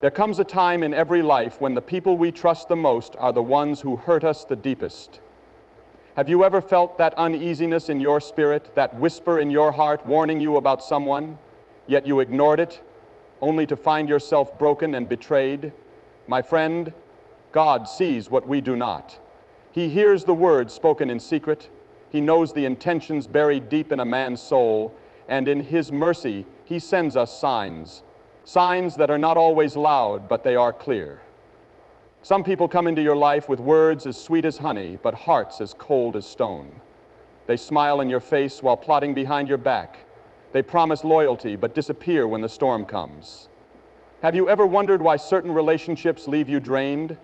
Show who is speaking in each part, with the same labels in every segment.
Speaker 1: There comes a time in every life when the people we trust the most are the ones who hurt us the deepest. Have you ever felt that uneasiness in your spirit, that whisper in your heart warning you about someone, yet you ignored it, only to find yourself broken and betrayed? My friend, God sees what we do not. He hears the words spoken in secret. He knows the intentions buried deep in a man's soul, and in His mercy, He sends us signs. Signs that are not always loud, but they are clear. Some people come into your life with words as sweet as honey, but hearts as cold as stone. They smile in your face while plotting behind your back. They promise loyalty, but disappear when the storm comes. Have you ever wondered why certain relationships leave you drained?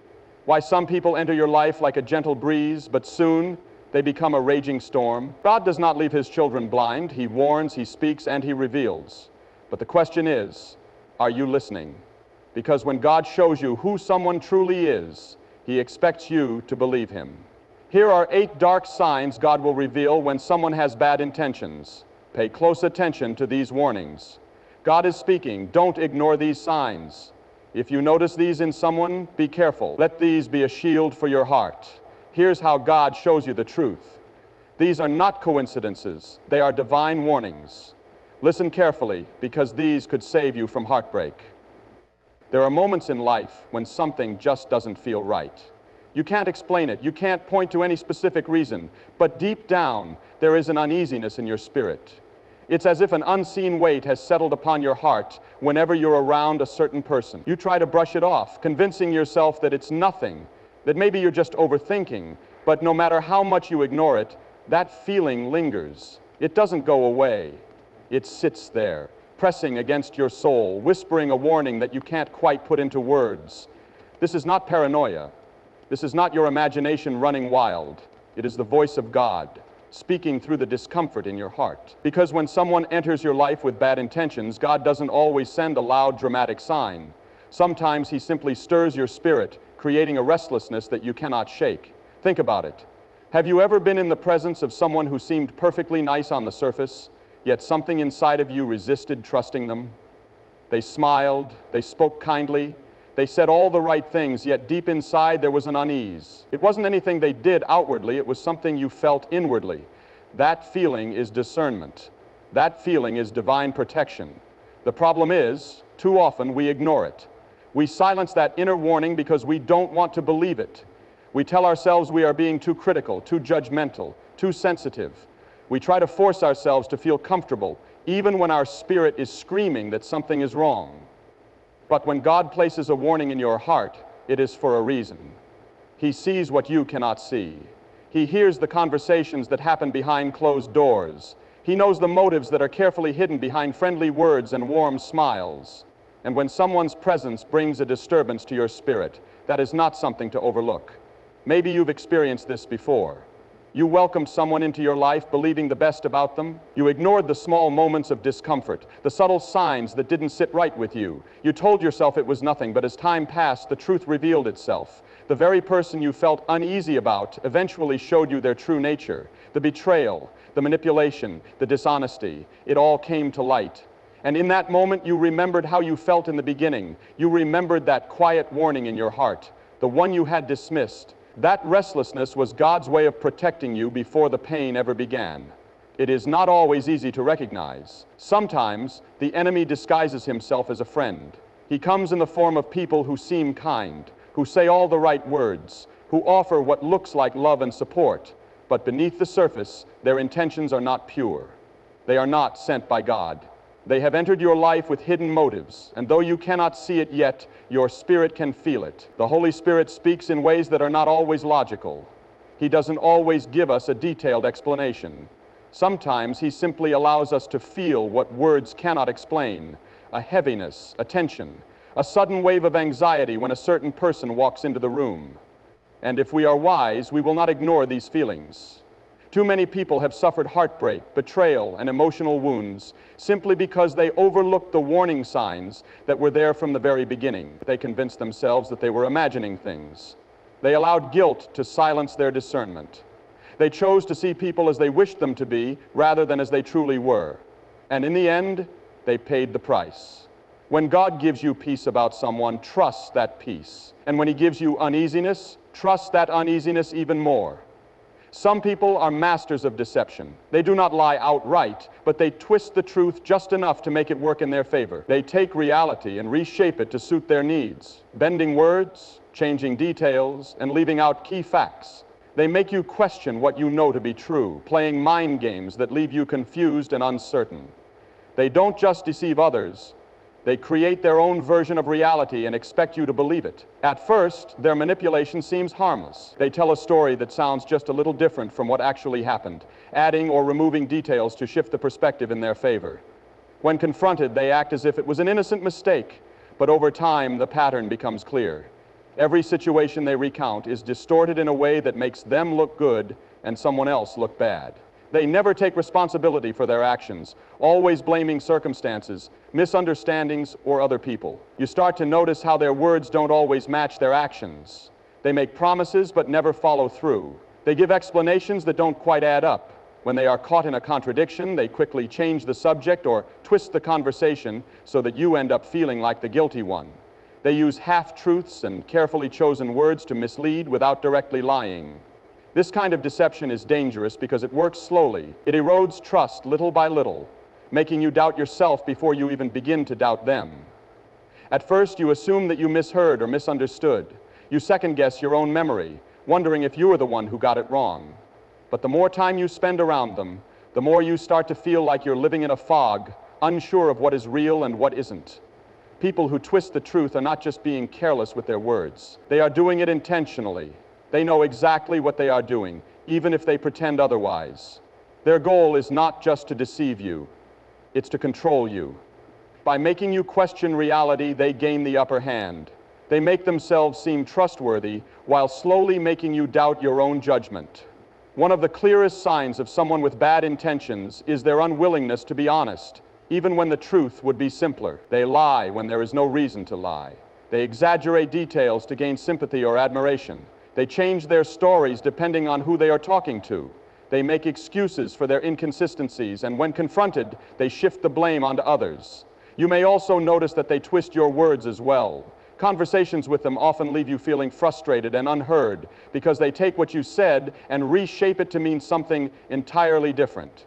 Speaker 1: Why some people enter your life like a gentle breeze, but soon they become a raging storm? God does not leave His children blind. He warns, He speaks, and He reveals. But the question is, are you listening? Because when God shows you who someone truly is, He expects you to believe Him. Here are 8 dark signs God will reveal when someone has bad intentions. Pay close attention to these warnings. God is speaking. Don't ignore these signs. If you notice these in someone, be careful. Let these be a shield for your heart. Here's how God shows you the truth. These are not coincidences. They are divine warnings. Listen carefully, because these could save you from heartbreak. There are moments in life when something just doesn't feel right. You can't explain it. You can't point to any specific reason. But deep down, there is an uneasiness in your spirit. It's as if an unseen weight has settled upon your heart whenever you're around a certain person. You try to brush it off, convincing yourself that it's nothing, that maybe you're just overthinking. But no matter how much you ignore it, that feeling lingers. It doesn't go away. It sits there, pressing against your soul, whispering a warning that you can't quite put into words. This is not paranoia. This is not your imagination running wild. It is the voice of God, speaking through the discomfort in your heart. Because when someone enters your life with bad intentions, God doesn't always send a loud, dramatic sign. Sometimes He simply stirs your spirit, creating a restlessness that you cannot shake. Think about it. Have you ever been in the presence of someone who seemed perfectly nice on the surface, yet something inside of you resisted trusting them? They smiled, they spoke kindly, they said all the right things, yet deep inside there was an unease. It wasn't anything they did outwardly, it was something you felt inwardly. That feeling is discernment. That feeling is divine protection. The problem is, too often we ignore it. We silence that inner warning because we don't want to believe it. We tell ourselves we are being too critical, too judgmental, too sensitive. We try to force ourselves to feel comfortable, even when our spirit is screaming that something is wrong. But when God places a warning in your heart, it is for a reason. He sees what you cannot see. He hears the conversations that happen behind closed doors. He knows the motives that are carefully hidden behind friendly words and warm smiles. And when someone's presence brings a disturbance to your spirit, that is not something to overlook. Maybe you've experienced this before. You welcomed someone into your life believing the best about them. You ignored the small moments of discomfort, the subtle signs that didn't sit right with you. You told yourself it was nothing, but as time passed, the truth revealed itself. The very person you felt uneasy about eventually showed you their true nature. The betrayal, the manipulation, the dishonesty, it all came to light. And in that moment, you remembered how you felt in the beginning. You remembered that quiet warning in your heart, the one you had dismissed. That restlessness was God's way of protecting you before the pain ever began. It is not always easy to recognize. Sometimes the enemy disguises himself as a friend. He comes in the form of people who seem kind, who say all the right words, who offer what looks like love and support. But beneath the surface, their intentions are not pure. They are not sent by God. They have entered your life with hidden motives, and though you cannot see it yet, your spirit can feel it. The Holy Spirit speaks in ways that are not always logical. He doesn't always give us a detailed explanation. Sometimes He simply allows us to feel what words cannot explain, a heaviness, a tension, a sudden wave of anxiety when a certain person walks into the room. And if we are wise, we will not ignore these feelings. Too many people have suffered heartbreak, betrayal, and emotional wounds simply because they overlooked the warning signs that were there from the very beginning. They convinced themselves that they were imagining things. They allowed guilt to silence their discernment. They chose to see people as they wished them to be rather than as they truly were. And in the end, they paid the price. When God gives you peace about someone, trust that peace. And when He gives you uneasiness, trust that uneasiness even more. Some people are masters of deception. They do not lie outright, but they twist the truth just enough to make it work in their favor. They take reality and reshape it to suit their needs, bending words, changing details, and leaving out key facts. They make you question what you know to be true, playing mind games that leave you confused and uncertain. They don't just deceive others. They create their own version of reality and expect you to believe it. At first, their manipulation seems harmless. They tell a story that sounds just a little different from what actually happened, adding or removing details to shift the perspective in their favor. When confronted, they act as if it was an innocent mistake, but over time, the pattern becomes clear. Every situation they recount is distorted in a way that makes them look good and someone else look bad. They never take responsibility for their actions, always blaming circumstances, misunderstandings, or other people. You start to notice how their words don't always match their actions. They make promises but never follow through. They give explanations that don't quite add up. When they are caught in a contradiction, they quickly change the subject or twist the conversation so that you end up feeling like the guilty one. They use half-truths and carefully chosen words to mislead without directly lying. This kind of deception is dangerous because it works slowly. It erodes trust little by little, making you doubt yourself before you even begin to doubt them. At first, you assume that you misheard or misunderstood. You second-guess your own memory, wondering if you were the one who got it wrong. But the more time you spend around them, the more you start to feel like you're living in a fog, unsure of what is real and what isn't. People who twist the truth are not just being careless with their words. They are doing it intentionally. They know exactly what they are doing, even if they pretend otherwise. Their goal is not just to deceive you, it's to control you. By making you question reality, they gain the upper hand. They make themselves seem trustworthy while slowly making you doubt your own judgment. One of the clearest signs of someone with bad intentions is their unwillingness to be honest, even when the truth would be simpler. They lie when there is no reason to lie. They exaggerate details to gain sympathy or admiration. They change their stories depending on who they are talking to. They make excuses for their inconsistencies, and when confronted, they shift the blame onto others. You may also notice that they twist your words as well. Conversations with them often leave you feeling frustrated and unheard because they take what you said and reshape it to mean something entirely different.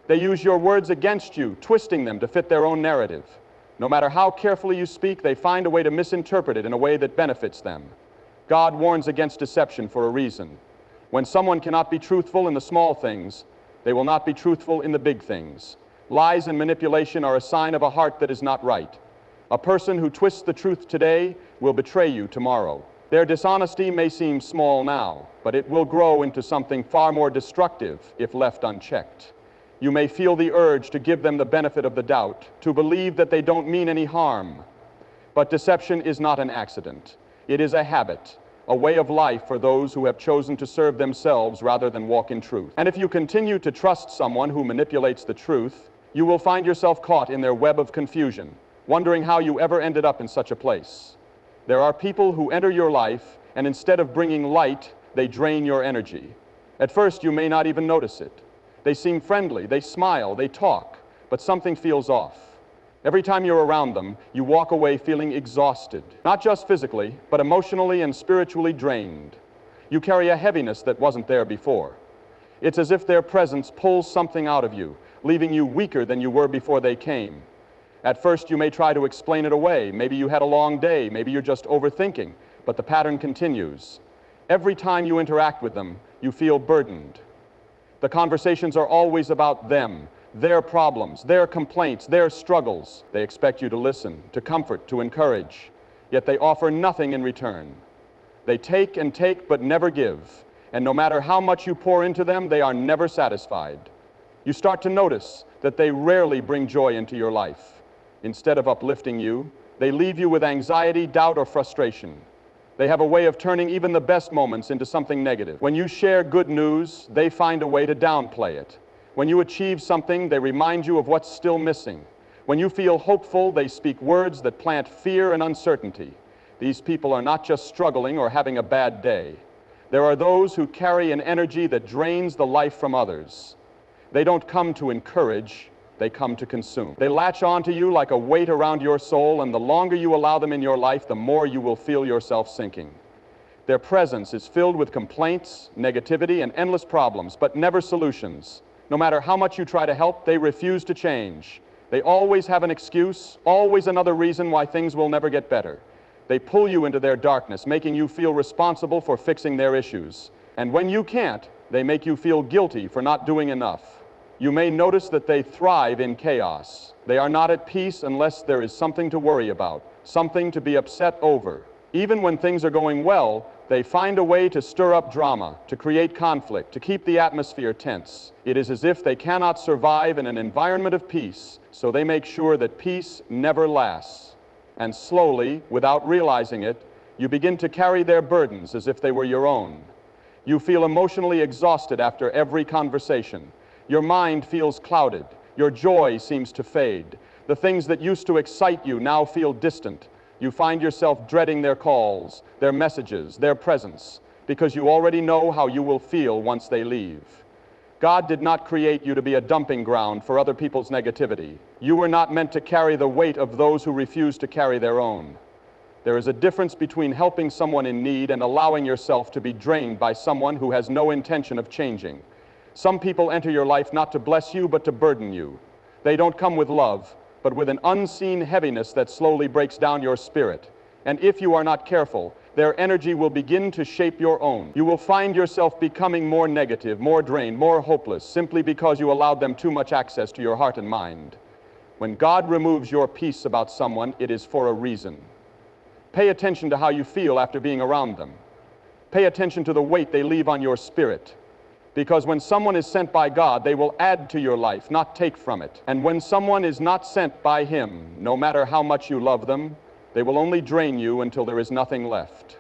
Speaker 1: They use your words against you, twisting them to fit their own narrative. No matter how carefully you speak, they find a way to misinterpret it in a way that benefits them. God warns against deception for a reason. When someone cannot be truthful in the small things, they will not be truthful in the big things. Lies and manipulation are a sign of a heart that is not right. A person who twists the truth today will betray you tomorrow. Their dishonesty may seem small now, but it will grow into something far more destructive if left unchecked. You may feel the urge to give them the benefit of the doubt, to believe that they don't mean any harm. But deception is not an accident. It is a habit, a way of life for those who have chosen to serve themselves rather than walk in truth. And if you continue to trust someone who manipulates the truth, you will find yourself caught in their web of confusion, wondering how you ever ended up in such a place. There are people who enter your life, and instead of bringing light, they drain your energy. At first, you may not even notice it. They seem friendly, they smile, they talk, but something feels off. Every time you're around them, you walk away feeling exhausted, not just physically, but emotionally and spiritually drained. You carry a heaviness that wasn't there before. It's as if their presence pulls something out of you, leaving you weaker than you were before they came. At first, you may try to explain it away. Maybe you had a long day, maybe you're just overthinking, but the pattern continues. Every time you interact with them, you feel burdened. The conversations are always about them, their problems, their complaints, their struggles. They expect you to listen, to comfort, to encourage, yet they offer nothing in return. They take and take but never give, and no matter how much you pour into them, they are never satisfied. You start to notice that they rarely bring joy into your life. Instead of uplifting you, they leave you with anxiety, doubt, or frustration. They have a way of turning even the best moments into something negative. When you share good news, they find a way to downplay it. When you achieve something, they remind you of what's still missing. When you feel hopeful, they speak words that plant fear and uncertainty. These people are not just struggling or having a bad day. There are those who carry an energy that drains the life from others. They don't come to encourage, they come to consume. They latch onto you like a weight around your soul, and the longer you allow them in your life, the more you will feel yourself sinking. Their presence is filled with complaints, negativity, and endless problems, but never solutions. No matter how much you try to help, they refuse to change. They always have an excuse, always another reason why things will never get better. They pull you into their darkness, making you feel responsible for fixing their issues. And when you can't, they make you feel guilty for not doing enough. You may notice that they thrive in chaos. They are not at peace unless there is something to worry about, something to be upset over. Even when things are going well, they find a way to stir up drama, to create conflict, to keep the atmosphere tense. It is as if they cannot survive in an environment of peace, so they make sure that peace never lasts. And slowly, without realizing it, you begin to carry their burdens as if they were your own. You feel emotionally exhausted after every conversation. Your mind feels clouded. Your joy seems to fade. The things that used to excite you now feel distant. You find yourself dreading their calls, their messages, their presence, because you already know how you will feel once they leave. God did not create you to be a dumping ground for other people's negativity. You were not meant to carry the weight of those who refuse to carry their own. There is a difference between helping someone in need and allowing yourself to be drained by someone who has no intention of changing. Some people enter your life not to bless you, but to burden you. They don't come with love, but with an unseen heaviness that slowly breaks down your spirit. And if you are not careful, their energy will begin to shape your own. You will find yourself becoming more negative, more drained, more hopeless, simply because you allowed them too much access to your heart and mind. When God removes your peace about someone, it is for a reason. Pay attention to how you feel after being around them. Pay attention to the weight they leave on your spirit. Because when someone is sent by God, they will add to your life, not take from it. And when someone is not sent by Him, no matter how much you love them, they will only drain you until there is nothing left.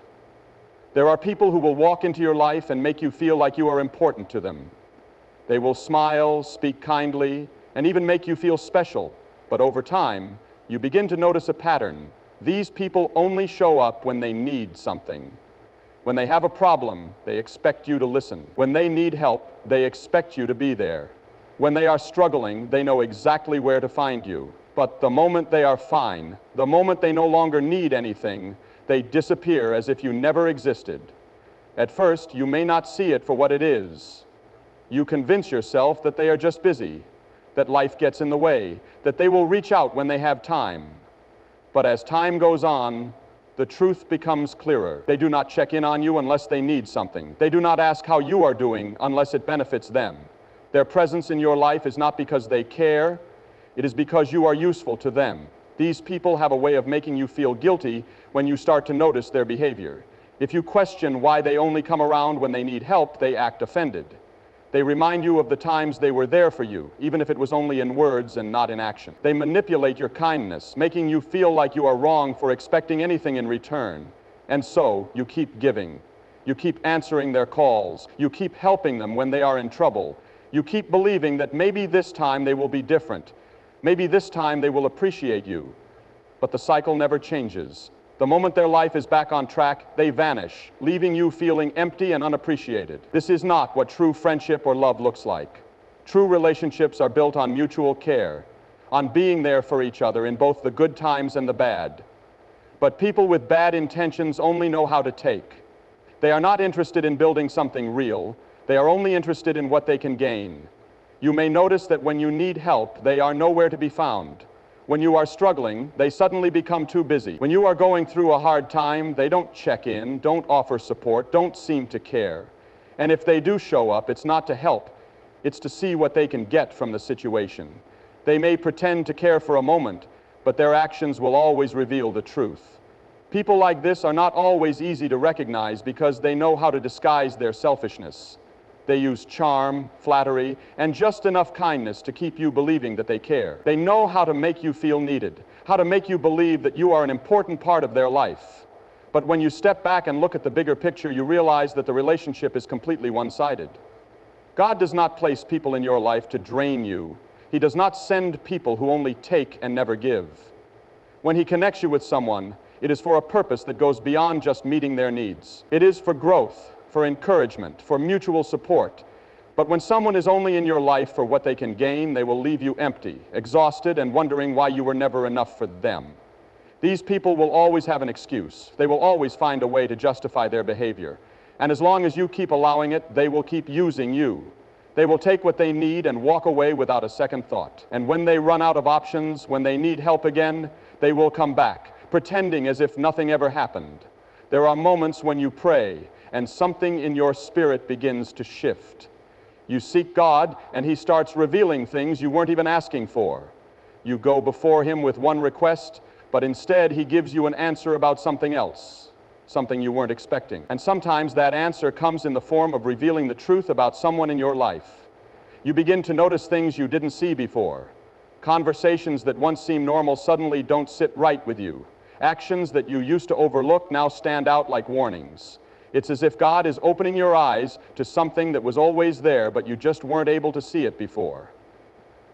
Speaker 1: There are people who will walk into your life and make you feel like you are important to them. They will smile, speak kindly, and even make you feel special. But over time, you begin to notice a pattern. These people only show up when they need something. When they have a problem, they expect you to listen. When they need help, they expect you to be there. When they are struggling, they know exactly where to find you. But the moment they are fine, the moment they no longer need anything, they disappear as if you never existed. At first, you may not see it for what it is. You convince yourself that they are just busy, that life gets in the way, that they will reach out when they have time. But as time goes on, the truth becomes clearer. They do not check in on you unless they need something. They do not ask how you are doing unless it benefits them. Their presence in your life is not because they care, it is because you are useful to them. These people have a way of making you feel guilty when you start to notice their behavior. If you question why they only come around when they need help, they act offended. They remind you of the times they were there for you, even if it was only in words and not in action. They manipulate your kindness, making you feel like you are wrong for expecting anything in return. And so, you keep giving. You keep answering their calls. You keep helping them when they are in trouble. You keep believing that maybe this time they will be different. Maybe this time they will appreciate you. But the cycle never changes. The moment their life is back on track, they vanish, leaving you feeling empty and unappreciated. This is not what true friendship or love looks like. True relationships are built on mutual care, on being there for each other in both the good times and the bad. But people with bad intentions only know how to take. They are not interested in building something real. They are only interested in what they can gain. You may notice that when you need help, they are nowhere to be found. When you are struggling, they suddenly become too busy. When you are going through a hard time, they don't check in, don't offer support, don't seem to care. And if they do show up, it's not to help, it's to see what they can get from the situation. They may pretend to care for a moment, but their actions will always reveal the truth. People like this are not always easy to recognize because they know how to disguise their selfishness. They use charm, flattery, and just enough kindness to keep you believing that they care. They know how to make you feel needed, how to make you believe that you are an important part of their life. But when you step back and look at the bigger picture, you realize that the relationship is completely one-sided. God does not place people in your life to drain you. He does not send people who only take and never give. When He connects you with someone, it is for a purpose that goes beyond just meeting their needs. It is for growth, for encouragement, for mutual support. But when someone is only in your life for what they can gain, they will leave you empty, exhausted, and wondering why you were never enough for them. These people will always have an excuse. They will always find a way to justify their behavior. And as long as you keep allowing it, they will keep using you. They will take what they need and walk away without a second thought. And when they run out of options, when they need help again, they will come back, pretending as if nothing ever happened. There are moments when you pray, and something in your spirit begins to shift. You seek God, and He starts revealing things you weren't even asking for. You go before Him with one request, but instead He gives you an answer about something else, something you weren't expecting. And sometimes that answer comes in the form of revealing the truth about someone in your life. You begin to notice things you didn't see before. Conversations that once seemed normal suddenly don't sit right with you. Actions that you used to overlook now stand out like warnings. It's as if God is opening your eyes to something that was always there, but you just weren't able to see it before.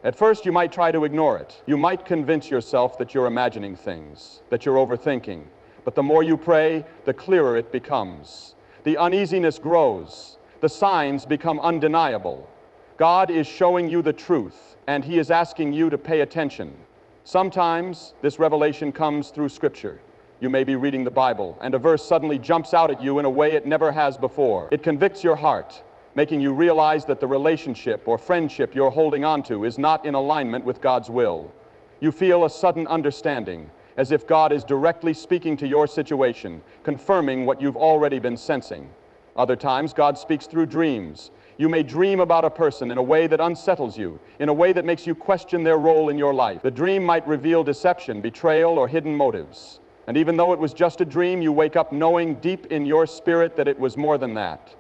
Speaker 1: At first, you might try to ignore it. You might convince yourself that you're imagining things, that you're overthinking. But the more you pray, the clearer it becomes. The uneasiness grows. The signs become undeniable. God is showing you the truth, and He is asking you to pay attention. Sometimes this revelation comes through Scripture. You may be reading the Bible, and a verse suddenly jumps out at you in a way it never has before. It convicts your heart, making you realize that the relationship or friendship you're holding on to is not in alignment with God's will. You feel a sudden understanding, as if God is directly speaking to your situation, confirming what you've already been sensing. Other times, God speaks through dreams. You may dream about a person in a way that unsettles you, in a way that makes you question their role in your life. The dream might reveal deception, betrayal, or hidden motives. And even though it was just a dream, you wake up knowing deep in your spirit that it was more than that.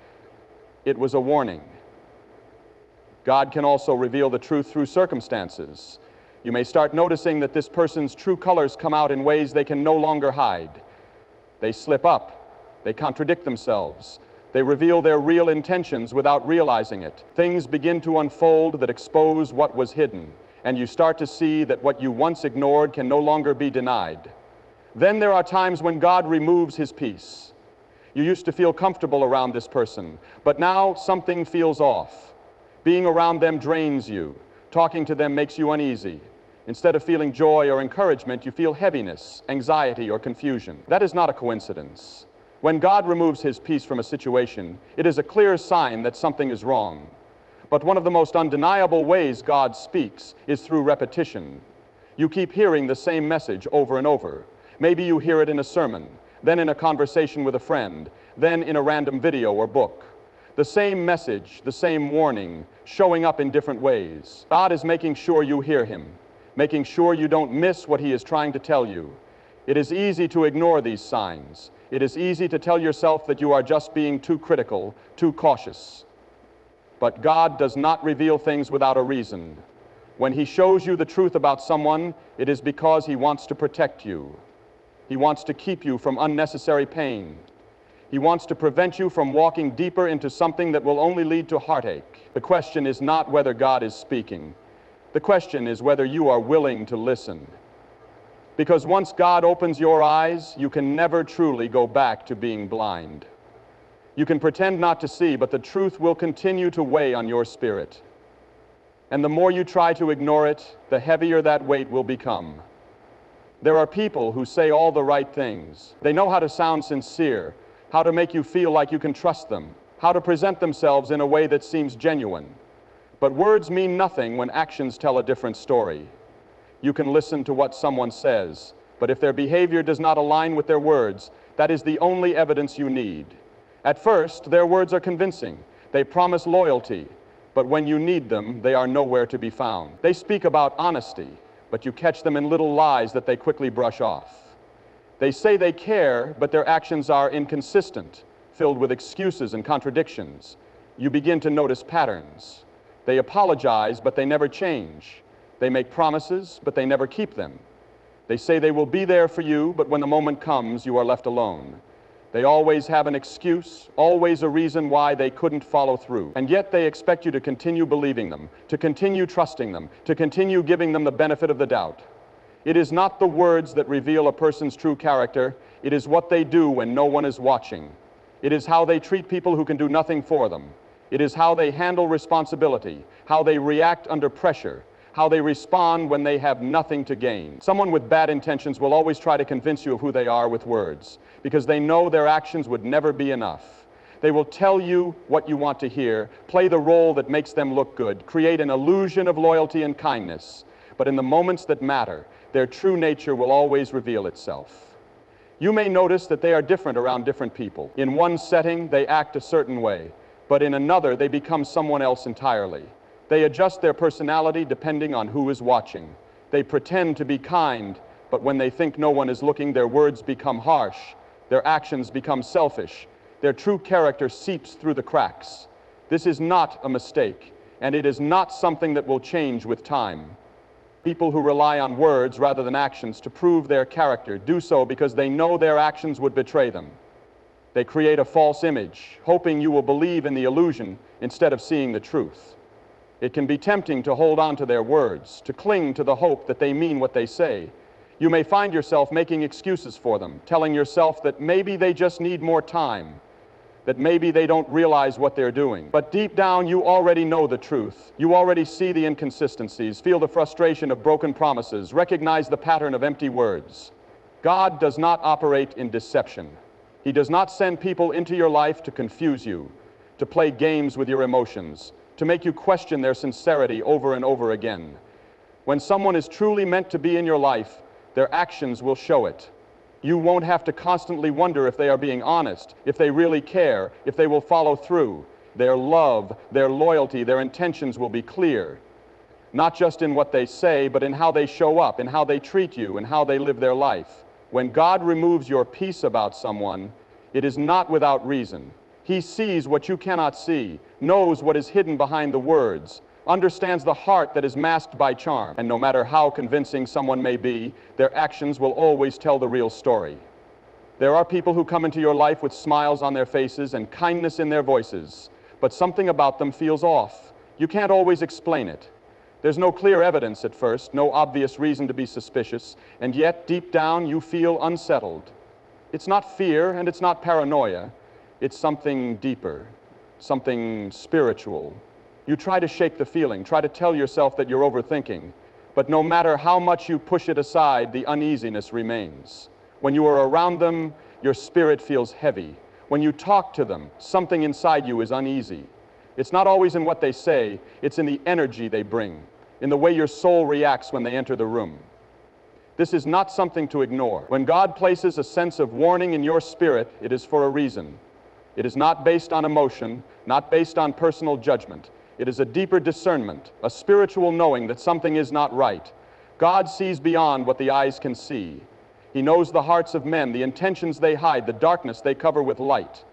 Speaker 1: It was a warning. God can also reveal the truth through circumstances. You may start noticing that this person's true colors come out in ways they can no longer hide. They slip up. They contradict themselves. They reveal their real intentions without realizing it. Things begin to unfold that expose what was hidden, and you start to see that what you once ignored can no longer be denied. Then there are times when God removes His peace. You used to feel comfortable around this person, but now something feels off. Being around them drains you. Talking to them makes you uneasy. Instead of feeling joy or encouragement, you feel heaviness, anxiety, or confusion. That is not a coincidence. When God removes His peace from a situation, it is a clear sign that something is wrong. But one of the most undeniable ways God speaks is through repetition. You keep hearing the same message over and over. Maybe you hear it in a sermon, then in a conversation with a friend, then in a random video or book. The same message, the same warning, showing up in different ways. God is making sure you hear Him, making sure you don't miss what He is trying to tell you. It is easy to ignore these signs. It is easy to tell yourself that you are just being too critical, too cautious. But God does not reveal things without a reason. When He shows you the truth about someone, it is because He wants to protect you. He wants to keep you from unnecessary pain. He wants to prevent you from walking deeper into something that will only lead to heartache. The question is not whether God is speaking. The question is whether you are willing to listen. Because once God opens your eyes, you can never truly go back to being blind. You can pretend not to see, but the truth will continue to weigh on your spirit. And the more you try to ignore it, the heavier that weight will become. There are people who say all the right things. They know how to sound sincere, how to make you feel like you can trust them, how to present themselves in a way that seems genuine. But words mean nothing when actions tell a different story. You can listen to what someone says, but if their behavior does not align with their words, that is the only evidence you need. At first, their words are convincing. They promise loyalty, but when you need them, they are nowhere to be found. They speak about honesty, but you catch them in little lies that they quickly brush off. They say they care, but their actions are inconsistent, filled with excuses and contradictions. You begin to notice patterns. They apologize, but they never change. They make promises, but they never keep them. They say they will be there for you, but when the moment comes, you are left alone. They always have an excuse, always a reason why they couldn't follow through. And yet they expect you to continue believing them, to continue trusting them, to continue giving them the benefit of the doubt. It is not the words that reveal a person's true character. It is what they do when no one is watching. It is how they treat people who can do nothing for them. It is how they handle responsibility, how they react under pressure, how they respond when they have nothing to gain. Someone with bad intentions will always try to convince you of who they are with words, because they know their actions would never be enough. They will tell you what you want to hear, play the role that makes them look good, create an illusion of loyalty and kindness. But in the moments that matter, their true nature will always reveal itself. You may notice that they are different around different people. In one setting, they act a certain way, but in another, they become someone else entirely. They adjust their personality depending on who is watching. They pretend to be kind, but when they think no one is looking, their words become harsh, their actions become selfish, their true character seeps through the cracks. This is not a mistake, and it is not something that will change with time. People who rely on words rather than actions to prove their character do so because they know their actions would betray them. They create a false image, hoping you will believe in the illusion instead of seeing the truth. It can be tempting to hold on to their words, to cling to the hope that they mean what they say. You may find yourself making excuses for them, telling yourself that maybe they just need more time, that maybe they don't realize what they're doing. But deep down, you already know the truth. You already see the inconsistencies, feel the frustration of broken promises, recognize the pattern of empty words. God does not operate in deception. He does not send people into your life to confuse you, to play games with your emotions, to make you question their sincerity over and over again. When someone is truly meant to be in your life, their actions will show it. You won't have to constantly wonder if they are being honest, if they really care, if they will follow through. Their love, their loyalty, their intentions will be clear. Not just in what they say, but in how they show up, in how they treat you, and how they live their life. When God removes your peace about someone, it is not without reason. He sees what you cannot see, knows what is hidden behind the words, understands the heart that is masked by charm. And no matter how convincing someone may be, their actions will always tell the real story. There are people who come into your life with smiles on their faces and kindness in their voices, but something about them feels off. You can't always explain it. There's no clear evidence at first, no obvious reason to be suspicious, and yet deep down you feel unsettled. It's not fear and it's not paranoia. It's something deeper, something spiritual. You try to shake the feeling, try to tell yourself that you're overthinking, but no matter how much you push it aside, the uneasiness remains. When you are around them, your spirit feels heavy. When you talk to them, something inside you is uneasy. It's not always in what they say, it's in the energy they bring, in the way your soul reacts when they enter the room. This is not something to ignore. When God places a sense of warning in your spirit, it is for a reason. It is not based on emotion, not based on personal judgment. It is a deeper discernment, a spiritual knowing that something is not right. God sees beyond what the eyes can see. He knows the hearts of men, the intentions they hide, the darkness they cover with light.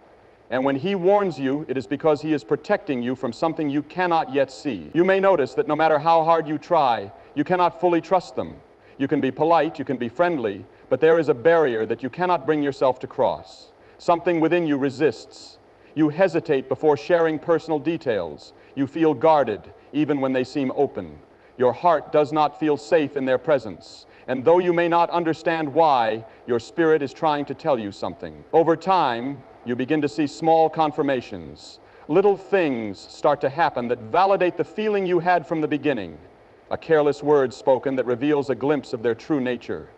Speaker 1: And when He warns you, it is because He is protecting you from something you cannot yet see. You may notice that no matter how hard you try, you cannot fully trust them. You can be polite, you can be friendly, but there is a barrier that you cannot bring yourself to cross. Something within you resists. You hesitate before sharing personal details. You feel guarded, even when they seem open. Your heart does not feel safe in their presence. And though you may not understand why, your spirit is trying to tell you something. Over time, you begin to see small confirmations. Little things start to happen that validate the feeling you had from the beginning. A careless word spoken that reveals a glimpse of their true nature.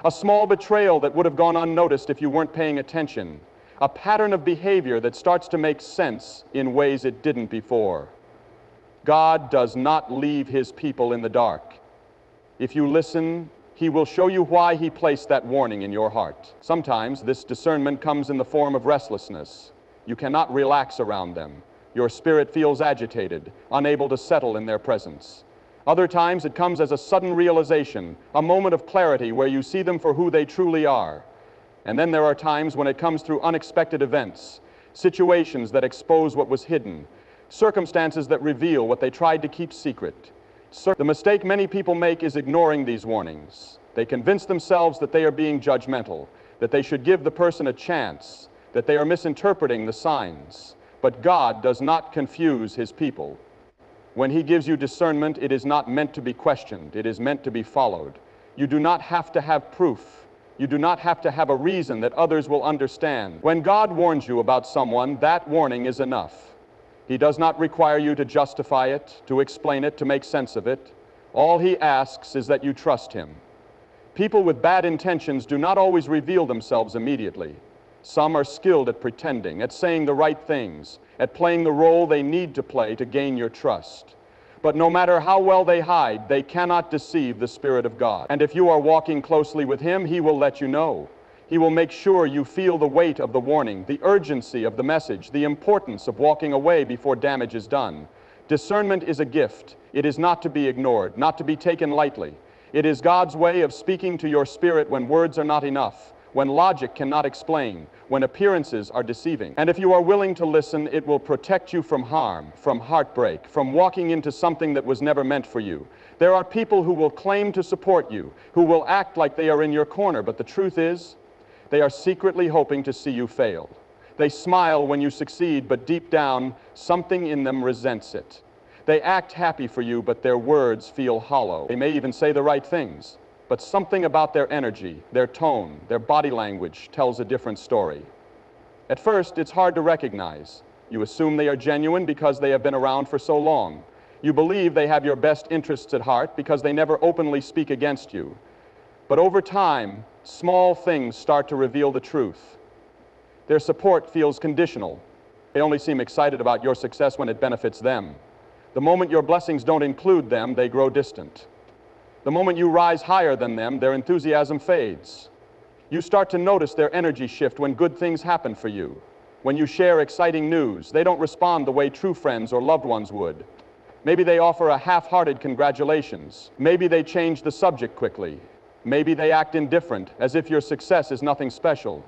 Speaker 1: A small betrayal that would have gone unnoticed if you weren't paying attention. A pattern of behavior that starts to make sense in ways it didn't before. God does not leave His people in the dark. If you listen, He will show you why He placed that warning in your heart. Sometimes this discernment comes in the form of restlessness. You cannot relax around them. Your spirit feels agitated, unable to settle in their presence. Other times it comes as a sudden realization, a moment of clarity where you see them for who they truly are. And then there are times when it comes through unexpected events, situations that expose what was hidden, circumstances that reveal what they tried to keep secret. The mistake many people make is ignoring these warnings. They convince themselves that they are being judgmental, that they should give the person a chance, that they are misinterpreting the signs. But God does not confuse His people. When He gives you discernment, it is not meant to be questioned. It is meant to be followed. You do not have to have proof. You do not have to have a reason that others will understand. When God warns you about someone, that warning is enough. He does not require you to justify it, to explain it, to make sense of it. All he asks is that you trust him. People with bad intentions do not always reveal themselves immediately. Some are skilled at pretending, at saying the right things, at playing the role they need to play to gain your trust. But no matter how well they hide, they cannot deceive the Spirit of God. And if you are walking closely with him, he will let you know. He will make sure you feel the weight of the warning, the urgency of the message, the importance of walking away before damage is done. Discernment is a gift. It is not to be ignored, not to be taken lightly. It is God's way of speaking to your spirit when words are not enough, when logic cannot explain, when appearances are deceiving. And if you are willing to listen, it will protect you from harm, from heartbreak, from walking into something that was never meant for you. There are people who will claim to support you, who will act like they are in your corner, but the truth is, they are secretly hoping to see you fail. They smile when you succeed, but deep down, something in them resents it. They act happy for you, but their words feel hollow. They may even say the right things, but something about their energy, their tone, their body language tells a different story. At first, it's hard to recognize. You assume they are genuine because they have been around for so long. You believe they have your best interests at heart because they never openly speak against you. But over time, small things start to reveal the truth. Their support feels conditional. They only seem excited about your success when it benefits them. The moment your blessings don't include them, they grow distant. The moment you rise higher than them, their enthusiasm fades. You start to notice their energy shift when good things happen for you. When you share exciting news, they don't respond the way true friends or loved ones would. Maybe they offer a half-hearted congratulations. Maybe they change the subject quickly. Maybe they act indifferent, as if your success is nothing special.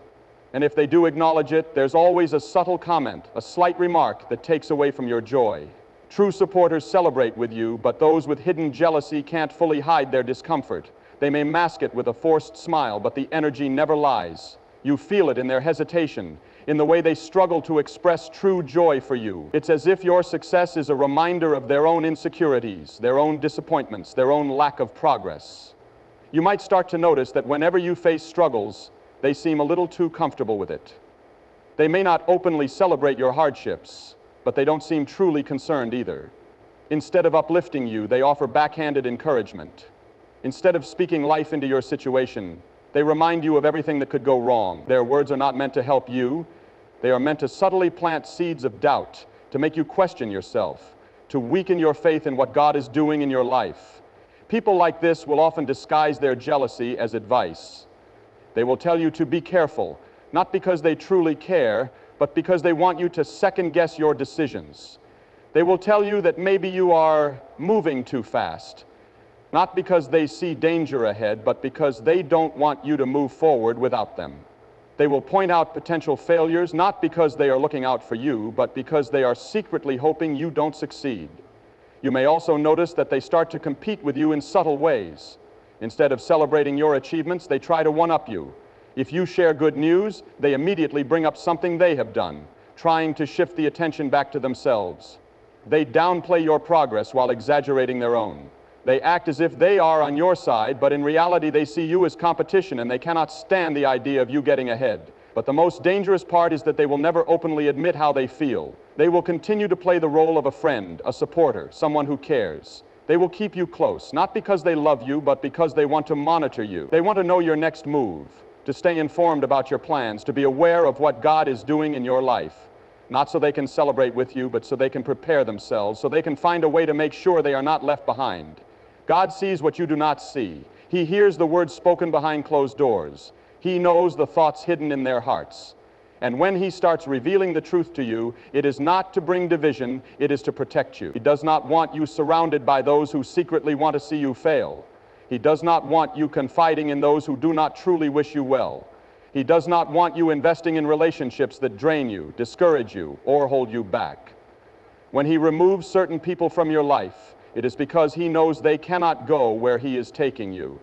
Speaker 1: And if they do acknowledge it, there's always a subtle comment, a slight remark that takes away from your joy. True supporters celebrate with you, but those with hidden jealousy can't fully hide their discomfort. They may mask it with a forced smile, but the energy never lies. You feel it in their hesitation, in the way they struggle to express true joy for you. It's as if your success is a reminder of their own insecurities, their own disappointments, their own lack of progress. You might start to notice that whenever you face struggles, they seem a little too comfortable with it. They may not openly celebrate your hardships, but they don't seem truly concerned either. Instead of uplifting you, they offer backhanded encouragement. Instead of speaking life into your situation, they remind you of everything that could go wrong. Their words are not meant to help you. They are meant to subtly plant seeds of doubt, to make you question yourself, to weaken your faith in what God is doing in your life. People like this will often disguise their jealousy as advice. They will tell you to be careful, not because they truly care, but because they want you to second-guess your decisions. They will tell you that maybe you are moving too fast, not because they see danger ahead, but because they don't want you to move forward without them. They will point out potential failures, not because they are looking out for you, but because they are secretly hoping you don't succeed. You may also notice that they start to compete with you in subtle ways. Instead of celebrating your achievements, they try to one-up you. If you share good news, they immediately bring up something they have done, trying to shift the attention back to themselves. They downplay your progress while exaggerating their own. They act as if they are on your side, but in reality they see you as competition and they cannot stand the idea of you getting ahead. But the most dangerous part is that they will never openly admit how they feel. They will continue to play the role of a friend, a supporter, someone who cares. They will keep you close, not because they love you, but because they want to monitor you. They want to know your next move, to stay informed about your plans, to be aware of what God is doing in your life. Not so they can celebrate with you, but so they can prepare themselves, so they can find a way to make sure they are not left behind. God sees what you do not see. He hears the words spoken behind closed doors. He knows the thoughts hidden in their hearts. And when he starts revealing the truth to you, it is not to bring division, it is to protect you. He does not want you surrounded by those who secretly want to see you fail. He does not want you confiding in those who do not truly wish you well. He does not want you investing in relationships that drain you, discourage you, or hold you back. When he removes certain people from your life, it is because he knows they cannot go where he is taking you.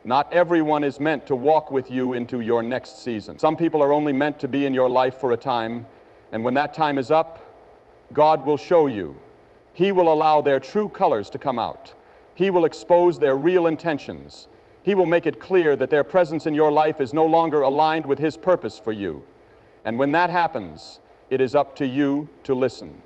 Speaker 1: Not everyone is meant to walk with you into your next season. Some people are only meant to be in your life for a time, and when that time is up, God will show you. He will allow their true colors to come out. He will expose their real intentions. He will make it clear that their presence in your life is no longer aligned with his purpose for you. And when that happens, it is up to you to listen.